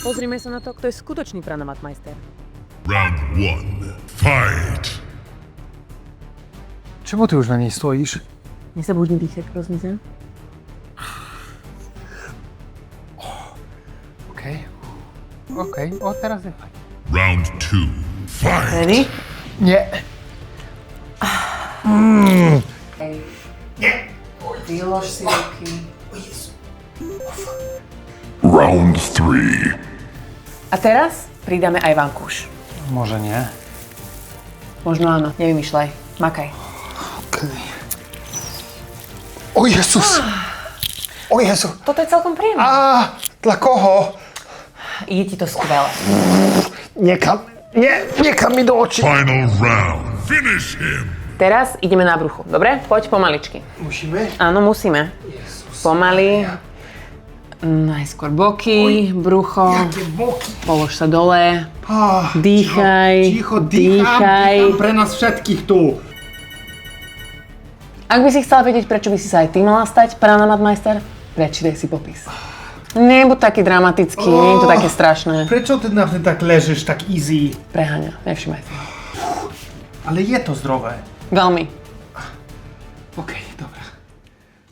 Pozrime sa na to, kto je skutočný Pranamatmeister. Round 1. Fight! Čemu ty už na nej stojíš? Nezabudni dýchať, prosím sa. OK, teraz je fajn. Round 2. Fight! Ready? Nie. Vylož si ruky. Round 3. A teraz pridáme aj vankúš. Môže nie. Možno áno, nevymýšľaj. Makaj. OK. O Jezus! O Jezu! Toto je celkom príjemné. Dla koho? Ide ti to skvelé. Niekam mi do očí. Final round. Finish him! Teraz ideme na brucho, dobre? Poď pomaličky. Musíme? Áno, musíme. Pomaly. Najskôr boky, brucho. Jaké boky? Polož sa dole. Dýchaj. Ticho, dýcham pre nás všetkých tu. Ak by si chcela vedieť, prečo by si sa aj ty mala stať Pranamatmeister, prečítaj si popis. Nebuď taký dramatický, nie je to také strašné. Prečo ty na mne tak ležíš, tak easy? Preháňa, nevšimaj si. Ale je to zdrové. Veľmi. OK.